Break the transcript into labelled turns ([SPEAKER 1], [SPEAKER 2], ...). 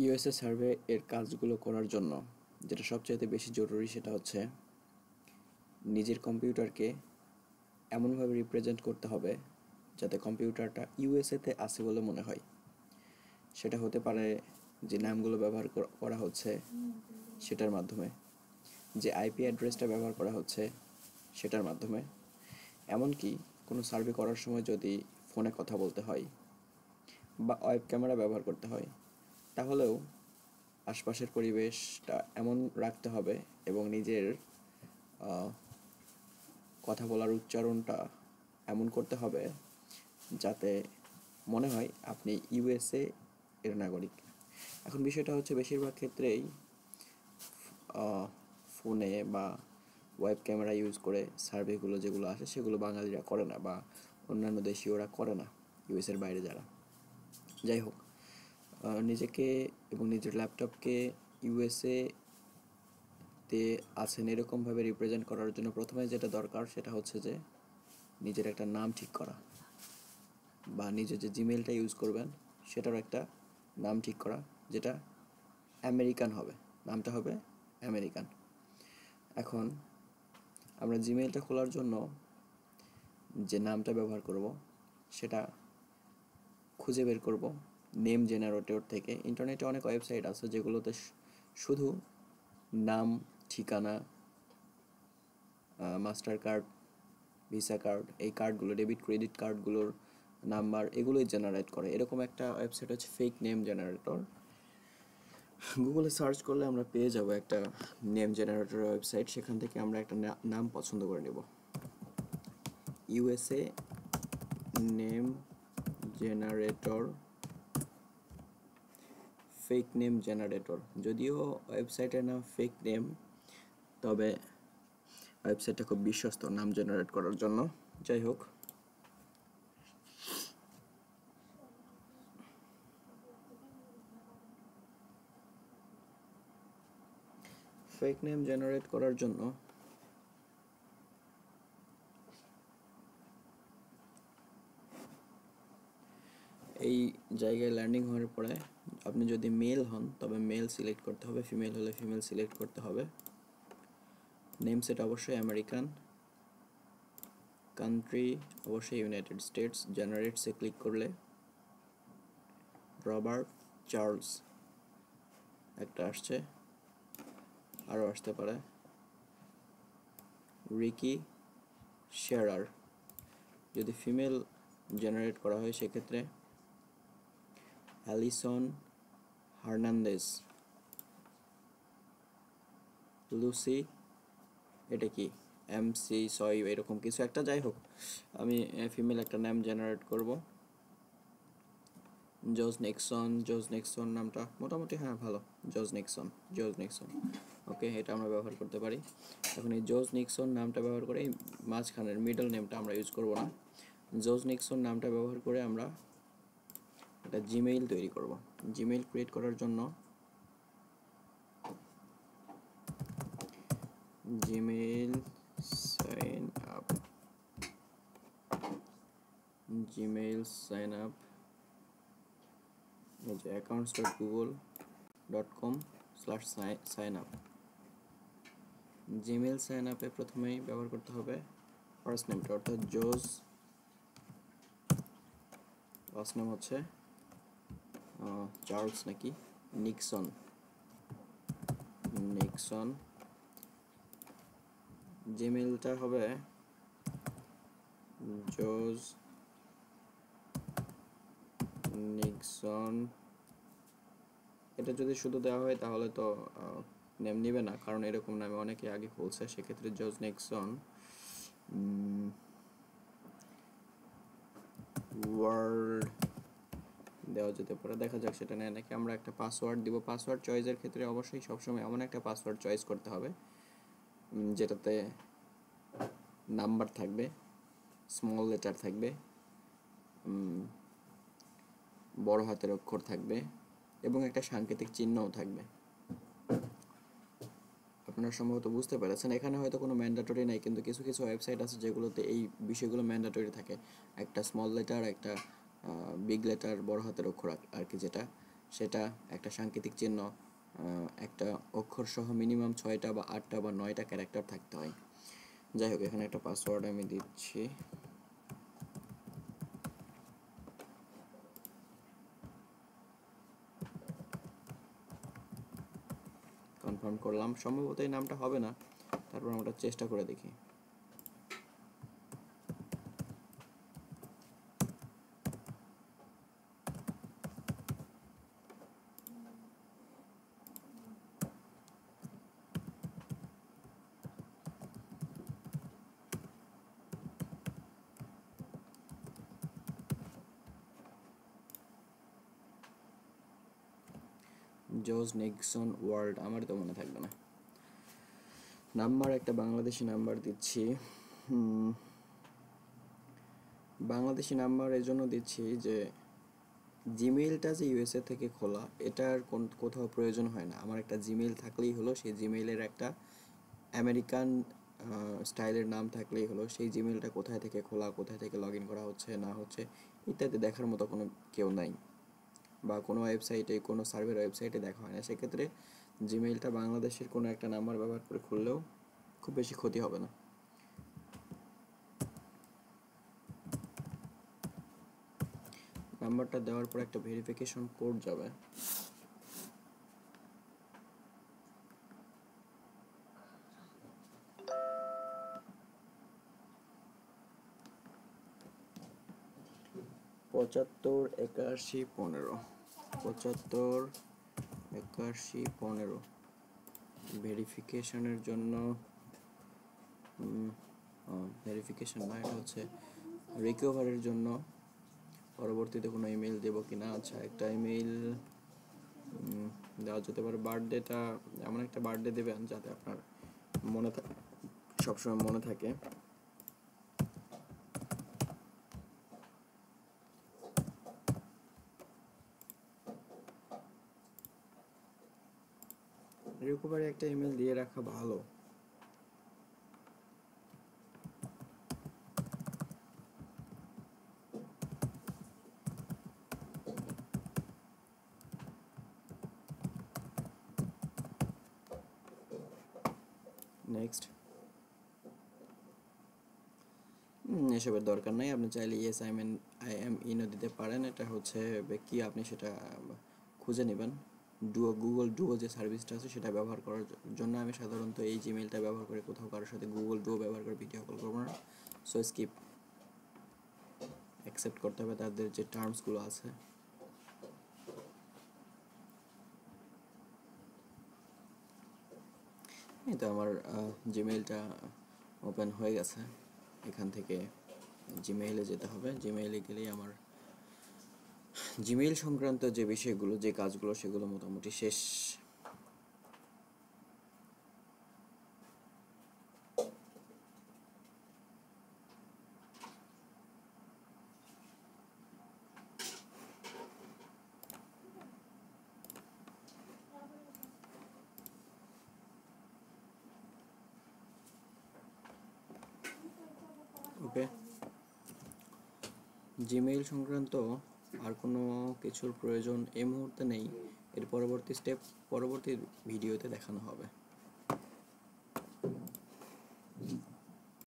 [SPEAKER 1] USA survey এর কাজগুলো করার জন্য যেটা সবচাইতে বেশি জরুরি সেটা হচ্ছে নিজের কম্পিউটারকে এমনভাবে রিপ্রেজেন্ট করতে হবে যাতে কম্পিউটারটা ইউএসএতে আছে বলে মনে হয়। সেটা হতে পারে যে নামগুলো ব্যবহার করা হচ্ছে সেটার মাধ্যমে, যে আইপি অ্যাড্রেসটা ব্যবহার করা হচ্ছে সেটার মাধ্যমে, এমনকি কোনো সার্ভে করার সময় যদি ফোনে কথা বলতে হয় বা ওয়েব ক্যামেরা ব্যবহার করতে হয় তাহলেও আশপাশের পরিবেশটা এমন রাখতে হবে এবং নিজের কথা বলার উচ্চারণটা এমন করতে হবে যাতে মনে হয় আপনি ইউএসএ এর নাগরিক। এখন বিষয়টা হচ্ছে বেশিরভাগ ক্ষেত্রেই ফোনে বা ওয়েব ক্যামেরা ইউজ করে সার্ভেগুলো যেগুলো আসে সেগুলো বাঙালিরা করে না বা অন্যান্য দেশীয়রা করে না, ইউএসের বাইরে যারা। যাই হোক, নিজেকে এবং নিজের ল্যাপটপকে ইউএসএ তে আছেন এরকমভাবে রিপ্রেজেন্ট করার জন্য প্রথমে যেটা দরকার সেটা হচ্ছে যে নিজের একটা নাম ঠিক করা, বা নিজের যে জিমেলটা ইউজ করবেন সেটারও একটা নাম ঠিক করা যেটা আমেরিকান হবে, নামটা হবে আমেরিকান। এখন আমরা জিমেলটা খোলার জন্য যে নামটা ব্যবহার করব সেটা খুঁজে বের করব নেম জেনারেটর থেকে। ইন্টারনেটে অনেক ওয়েবসাইট আছে যেগুলোতে শুধু নাম, ঠিকানা, মাস্টার কার্ড, ভিসা কার্ড, এই কার্ডগুলো, ডেবিট ক্রেডিট কার্ডগুলোর নাম্বার, এগুলোই জেনারেট করে। এরকম একটা ওয়েবসাইট হচ্ছে ফেক নেম জেনারেটর। গুগলে সার্চ করলে আমরা পেয়ে যাব একটা নেম জেনারেটর ওয়েবসাইট, সেখান থেকে আমরা একটা নাম পছন্দ করে নেব, USA name generator, fake name generator. যদিও ওয়েবসাইটের নাম ফেক নেম, তবে ওয়েবসাইটটা খুব বিশ্বস্ত নাম জেনারেট করার জন্য। যাই হোক, ফেক নেম জেনারেট করার জন্য এই জায়গায় ল্যান্ডিং হওয়ার পরে আপনি যদি মেল হন তবে মেল সিলেক্ট করতে হবে, ফিমেল হলে ফিমেল সিলেক্ট করতে হবে। নেম সেট অবশ্যই আমেরিকান, কান্ট্রি অবশ্যই ইউনাইটেড স্টেটস। জেনারেটসে ক্লিক করলে রবার্ট চার্লস একটা আসছে, আরও আসতে পারে রিকি শেরার। যদি ফিমেল জেনারেট করা হয় সেক্ষেত্রে অ্যালিসন হার্নান্দেজ, লুসি, এটা কি এমসি সয় এরকম কিছু একটা। যাই হোক, আমি ফিমেল একটা নাম জেনারেট করব, জজ নিক্সন নামটা মোটামুটি হ্যাঁ ভালো, জজ নিক্সন। ওকে, এটা আমরা ব্যবহার করতে পারি। এখন এই জজ নিক্সন নামটা ব্যবহার করে এই মাঝখানের মিডল নেমটা আমরা ইউজ করব না। জজ নিক্সন নামটা ব্যবহার করে আমরা একটা জিমেইল তৈরি করব। জিমেইল ক্রিয়েট করার জন্য জিমেইল সাইন আপ, এই যে accounts.google.com/signup। জিমেইল সাইন আপে প্রথমেই ব্যবহার করতে হবে ফার্স্ট নেমটা, অর্থাৎ জোজ, লাস্ট নেম হচ্ছে চার্লস নাকি নিক্সন। জিমেইলটা হবে জোজ নিক্সন। এটা যদি শুধু দেওয়া হয় তাহলে তো নেম নিবে না, কারণ এরকম নামে অনেকে আগে খুলছে। সেক্ষেত্রে জজ নিক্সন ওয়ার্ল্ড দেওয়া যেতে পারে, দেখা যাক সেটা নেয় নাকি। আমরা একটা পাসওয়ার্ড দিব। পাসওয়ার্ড চয়েসের ক্ষেত্রে অবশ্যই সবসময় এমন একটা পাসওয়ার্ড চয়েস করতে হবে যেটাতে নাম্বার থাকবে, স্মল লেটার থাকবে, বড় হাতের অক্ষর থাকবে এবং একটা সাংকেতিক চিহ্নও থাকবে। আপনারা সম্ভবত বুঝতে পেরেছেন। এখানে হয়তো কোনো ম্যান্ডেটরি নাই, কিন্তু কিছু কিছু ওয়েবসাইট আছে যেগুলোতে এই বিষয়গুলো ম্যান্ডেটরি থাকে। একটা স্মল লেটার, একটা বিগ লেটার, বড় হাতের অক্ষর আর কি, যেটা সেটা একটা সাংকেতিক চিহ্ন, একটা অক্ষর সহ মিনিমাম 6টা বা 8টা বা 9টা ক্যারেক্টার থাকতে হয়। যাই হোক, এখানে একটা পাসওয়ার্ড আমি দিচ্ছি। কনফার্ম করলাম। সম্ভবত এই নামটা হবে না, তারপর আমরা চেষ্টা করে দেখি। জোজ নিক্সন ওয়ার্ল্ড, আমার তো মনে থাকবে না। নাম্বার একটা বাংলাদেশি নাম্বার দিচ্ছি। বাংলাদেশি নাম্বার এই জন্য দিচ্ছি যে জিমেইলটা যে ইউএসএ থেকে খোলা, এটার কোথাও প্রয়োজন হয় না। আমার একটা জিমেইল থাকলেই হলো, সেই জিমেইলের একটা আমেরিকান স্টাইলের নাম থাকলেই হলো। সেই জিমেইলটা কোথায় থেকে খোলা, কোথায় থেকে লগ ইন করা হচ্ছে না হচ্ছে ইত্যাদি দেখার মতো কোনো কেউ নাই, বা কোনো ওয়েবসাইটে, কোনো সার্ভের ওয়েবসাইটে দেখা হয় না। সেক্ষেত্রে জিমেইলটা বাংলাদেশের কোনো একটা নাম্বার ব্যবহার করে খুললেও খুব বেশি ক্ষতি হবে না। নাম্বারটা দেওয়ার পর একটা ভেরিফিকেশন কোড যাবে। পঁচাত্তর 81 15 75 81 15 ভেরিফিকেশনের জন্য ভেরিফিকেশন না, এটা হচ্ছে রিকভারের জন্য পরবর্তীতে কোনো ইমেল দেবো কিনা। আচ্ছা, একটা ইমেল দেওয়া যেতে পারে। বার্থডেটা এমন একটা বার্থডে দেবেন যাতে আপনার মনে সবসময় মনে থাকে। রিকভারি একটা ইমেল দিয়ে রাখা ভালো। নেক্সট। এসবের দরকার নাই, আপনি চাইলে ইয়েস আই এম ইনও দিতে পারেন। এটা হচ্ছে কি, আপনি সেটা খুঁজে নেবেন। গুগল ডুও যে সার্ভিসটা আছে সেটা ব্যবহার করার জন্য আমি সাধারণত এই জিমেইলটা ব্যবহার করে কোথাও কারোর সাথে গুগল ডুও ব্যবহার করে ভিডিও কল করবো না। So skip. অ্যাকসেপ্ট করতে হবে তাদের যে টার্মসগুলো আছে। এই তো আমার জিমেইলটা ওপেন হয়ে গেছে। এখান থেকে জিমেইলে যেতে হবে। জিমেইলে গেলেই আমার জিমেইল সংক্রান্ত যে বিষয়গুলো, যে কাজগুলো, সেগুলো মোটামুটি শেষ। ওকে, জিমেইল সংক্রান্ত আর কোনো কিছুর প্রয়োজন এই মুহূর্তে নেই। এর পরবর্তী স্টেপ পরবর্তী ভিডিওতে দেখানো হবে।